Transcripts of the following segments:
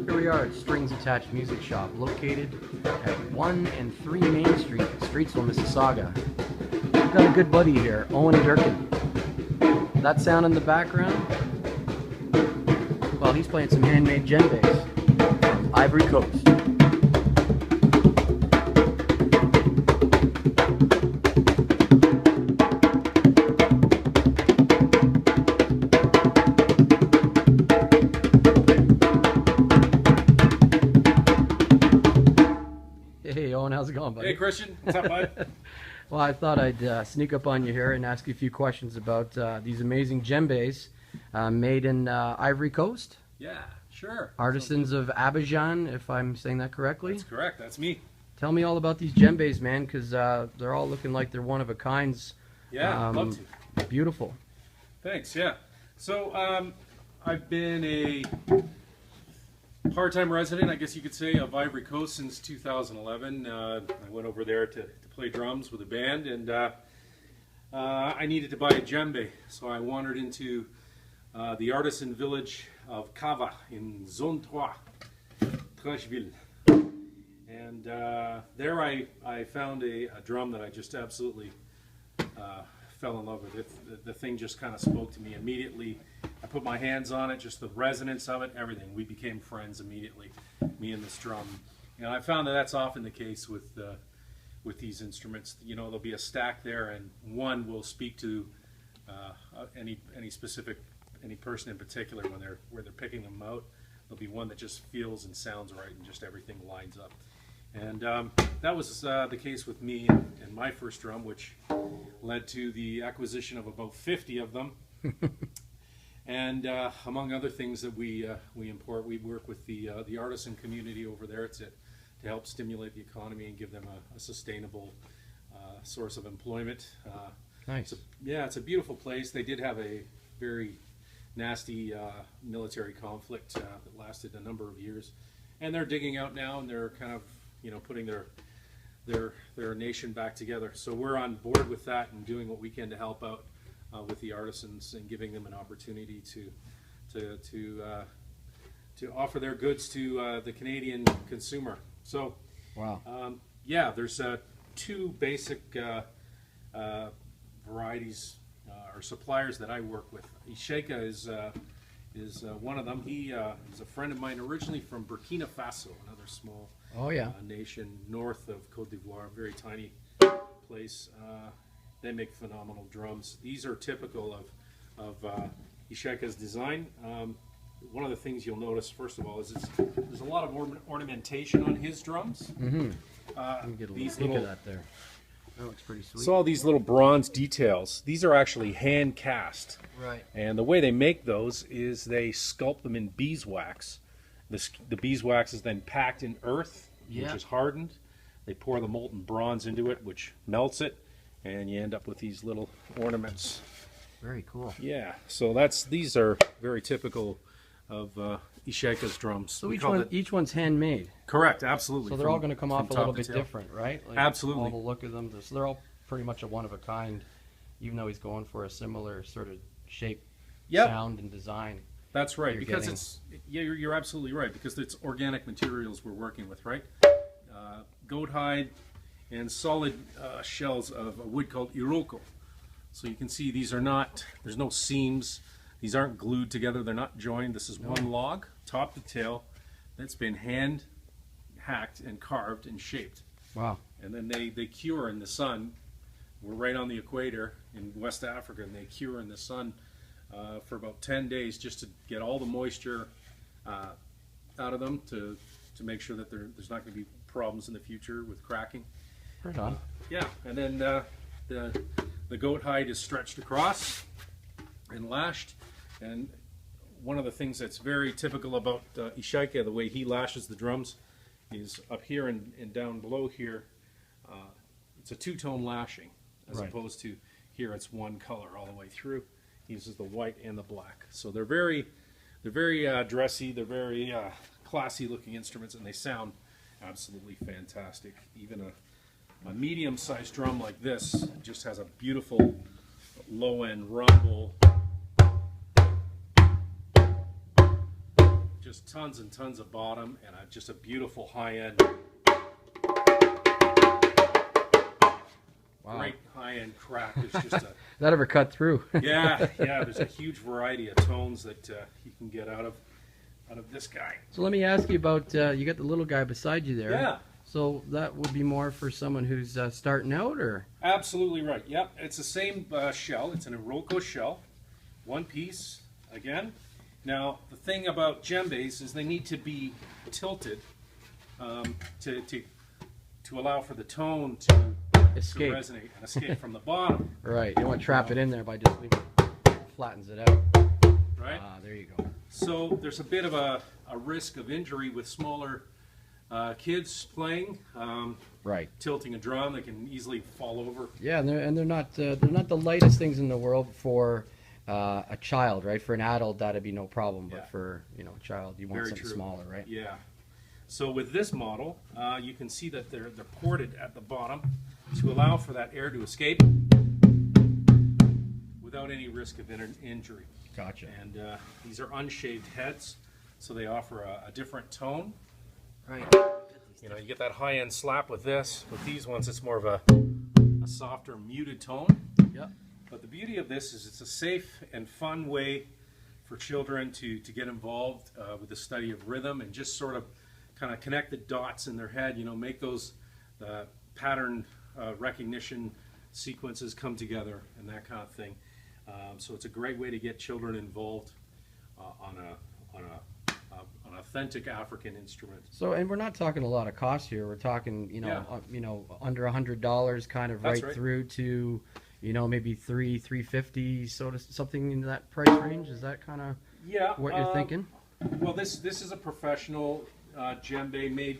Here we are at Strings Attached Music Shop, located at 1 and 3 Main Street, Streetsville, Mississauga. We've got a good buddy here, Owen Durkin. That sound in the background? Well, he's playing some handmade djembes from Ivory Coast. Hey Owen, how's it going, buddy? Hey Christian, what's up, bud? Well, I thought I'd sneak up on you here and ask you a few questions about these amazing djembes made in Ivory Coast. Yeah, sure. Artisans of Abidjan, if I'm saying that correctly. That's correct, that's me. Tell me all about these djembes, man, because they're all looking like they're one of a kinds. Yeah, I'd love to. Beautiful. Thanks, yeah. So, I've been a part-time resident, I guess you could say, of Ivory Coast since 2011. I went over there to play drums with a band, and I needed to buy a djembe, so I wandered into the artisan village of Kava in Zone 3, Trècheville. And there I found a drum that I just absolutely fell in love with. The thing just kind of spoke to me immediately. I put my hands on it, just the resonance of it, everything. We became friends immediately, me and this drum. And I found that that's often the case with these instruments. You know, there'll be a stack there, and one will speak to any person in particular where they're picking them out. There'll be one that just feels and sounds right, and just everything lines up. And that was the case with me and my first drum, which led to the acquisition of about 50 of them. And among other things that we import, we work with the artisan community over there to help stimulate the economy and give them a sustainable source of employment. Nice. It's a beautiful place. They did have a very nasty military conflict that lasted a number of years, and they're digging out now, and they're kind of putting their nation back together. So we're on board with that and doing what we can to help out with the artisans and giving them an opportunity to offer their goods to the Canadian consumer. So, wow. There's two basic varieties or suppliers that I work with. Isheka is one of them. He is a friend of mine, originally from Burkina Faso, another small nation north of Côte d'Ivoire, a very tiny place. They make phenomenal drums. These are typical of Isheka's design. One of the things you'll notice, first of all, is there's a lot of ornamentation on his drums. Mm-hmm. Let me get a little peek of that there. That looks pretty sweet. So all these little bronze details, these are actually hand cast. Right. And the way they make those is they sculpt them in beeswax. The beeswax is then packed in earth, which is hardened. They pour the molten bronze into it, which melts it, and you end up with these little ornaments. Very cool. Yeah, so these are very typical of Isheka's drums. So each one's handmade. Correct, absolutely. So they're all going to come off a little bit different, right? Like absolutely. All the look of them. So they're all pretty much a one of a kind, even though he's going for a similar sort of shape, sound, and design. That's right, because you're absolutely right, because it's organic materials we're working with, right? Goat hide and solid shells of a wood called iroko. So you can see these are not, there's no seams, these aren't glued together, they're not joined. This is one log, top to tail, that's been hand hacked and carved and shaped. Wow. And then they cure in the sun. We're right on the equator in West Africa, and they cure in the sun for about 10 days just to get all the moisture out of them to make sure that there's not going to be problems in the future with cracking. Right on. And then the goat hide is stretched across and lashed. And one of the things that's very typical about Isheka, the way he lashes the drums, is up here and down below here. It's a two-tone lashing, as opposed to here it's one color all the way through. He uses the white and the black. So they're very dressy. They're very classy-looking instruments, and they sound absolutely fantastic. Even a medium-sized drum like this just has a beautiful low-end rumble. just tons and tons of bottom, and just a beautiful high-end, Wow. great high-end crack. There's just a That ever cut through? yeah. There's a huge variety of tones that you can get out of this guy. So let me ask you about, you got the little guy beside you there. Yeah. So that would be more for someone who's starting out, or? Absolutely right. Yep, it's the same shell. It's an Iroko shell, one piece again. Now the thing about djembes is they need to be tilted to allow for the tone to Escape. resonate and escape from the bottom. Right. You don't want to trap it in there by just leaving it, flattens it out. Right. Ah, there you go. So there's a bit of a risk of injury with smaller kids playing. Right. Tilting a drum, they can easily fall over. Yeah, and they're not the lightest things in the world for a child, right? For an adult, that'd be no problem, but for a child, you want Very something true. smaller, right? Yeah. So with this model, you can see that they're ported at the bottom to allow for that air to escape without any risk of injury. Gotcha. And these are unshaved heads, so they offer a different tone. Right. You know, you get that high-end slap with this. With these ones, it's more of a softer, muted tone. Yep. But the beauty of this is it's a safe and fun way for children to get involved with the study of rhythm and just sort of kind of connect the dots in their head, make those pattern recognition sequences come together and that kind of thing. So it's a great way to get children involved on an authentic African instrument. So, and we're not talking a lot of cost here. We're talking, under $100, kind of right through to, maybe $350, something in that price range. Is that kind of what you're thinking? Well, this is a professional djembe made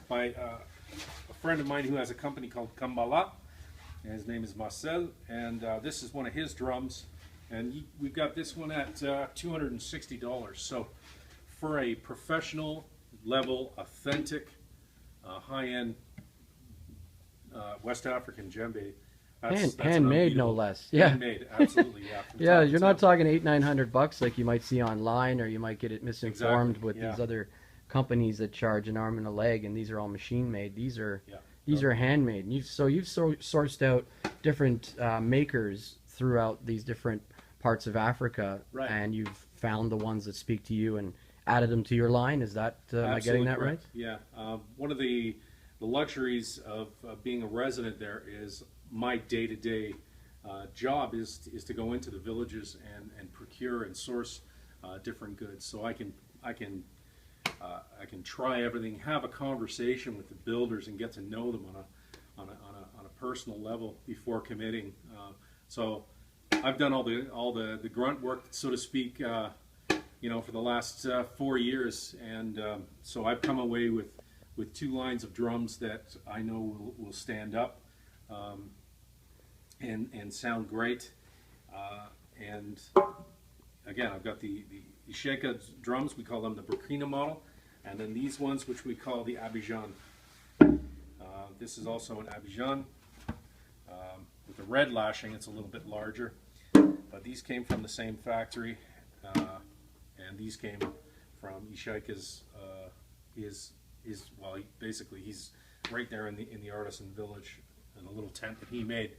by a friend of mine who has a company called Kambala. And his name is Marcel, and this is one of his drums, and we've got this one at $260. So for a professional level, authentic, high-end West African djembe, that's handmade, no less. Yeah, handmade, absolutely. Yeah, yeah. You're not talking $800-900 like you might see online, or you might get it misinformed with these other companies that charge an arm and a leg, and these are all machine made. These are handmade. You've sourced out different makers throughout these different parts of Africa, and you've found the ones that speak to you and added them to your line. Is that am I getting that right? Yeah. One of the luxuries of being a resident there is my day-to-day job is to go into the villages and procure and source different goods. So I can try everything, have a conversation with the builders, and get to know them on a personal level before committing. So I've done all the grunt work, so to speak, for the last 4 years, and so I've come away with 2 lines of drums that I know will stand up and sound great. And again, I've got the Isheka drums. We call them the Burkina model. And then these ones, which we call the Abidjan. This is also an Abidjan. With the red lashing, it's a little bit larger. But these came from the same factory. And these came from Isheka's, basically he's right there in the artisan village in a little tent that he made.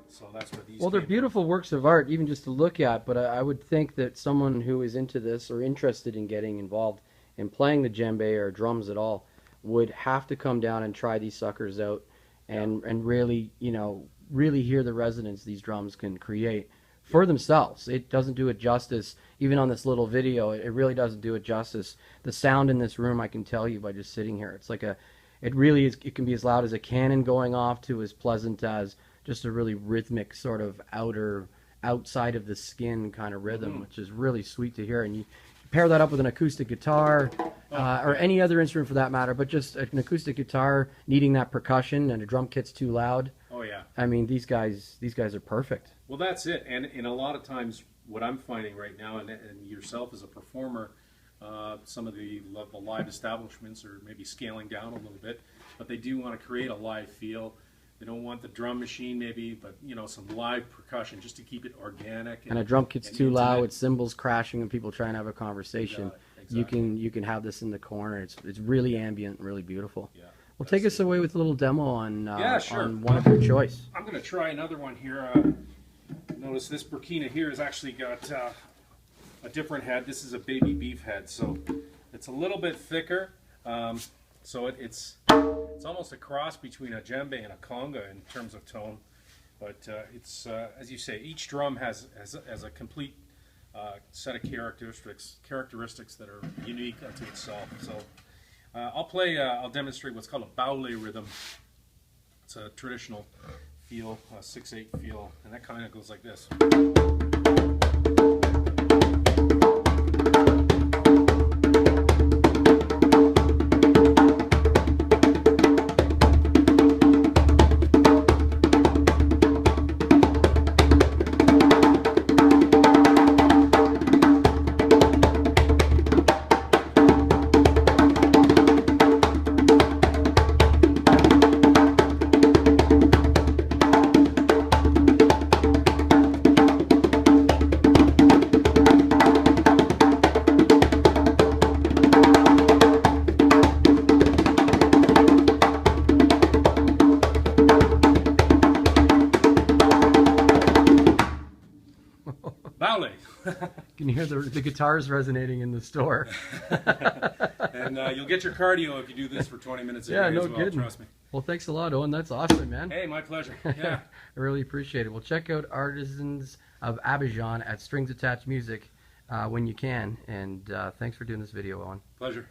So that's where these they're beautiful works of art, even just to look at, but I would think that someone who is into this or interested in getting involved in playing the djembe or drums at all would have to come down and try these suckers out and really, really hear the resonance these drums can create for themselves. It doesn't do it justice, even on this little video, it really doesn't do it justice. The sound in this room, I can tell you by just sitting here, it's like it really is, it can be as loud as a cannon going off to as pleasant as just a really rhythmic sort of outside of the skin kind of rhythm, which is really sweet to hear. And you pair that up with an acoustic guitar or any other instrument for that matter, but just an acoustic guitar needing that percussion, and a drum kit's too loud. Oh yeah. I mean, these guys are perfect. Well, that's it. And a lot of times what I'm finding right now, and yourself as a performer, some of the live establishments are maybe scaling down a little bit, but they do want to create a live feel. They don't want the drum machine maybe, but some live percussion just to keep it organic. And a drum kit's too loud with cymbals crashing and people trying to have a conversation. exactly. you can have this in the corner. It's really ambient, really beautiful. Yeah. Well, take us away with a little demo on Yeah, sure. on one of your choice. I'm going to try another one here. Notice this Burkina here has actually got a different head. This is a baby beef head, so it's a little bit thicker. So it's almost a cross between a djembe and a conga in terms of tone. But it's as you say, each drum has a complete set of characteristics that are unique unto itself. So I'll demonstrate what's called a baule rhythm. It's a traditional feel, 6/8 feel, and that kind of goes like this. Baule. Can you hear the guitars resonating in the store? And you'll get your cardio if you do this for 20 minutes a Yeah, day no as well, kidding. trust me. Well, thanks a lot, Owen. That's awesome, man. Hey, my pleasure. Yeah. I really appreciate it. Well, check out Artisans of Abidjan at Strings Attached Music when you can. And thanks for doing this video, Owen. Pleasure.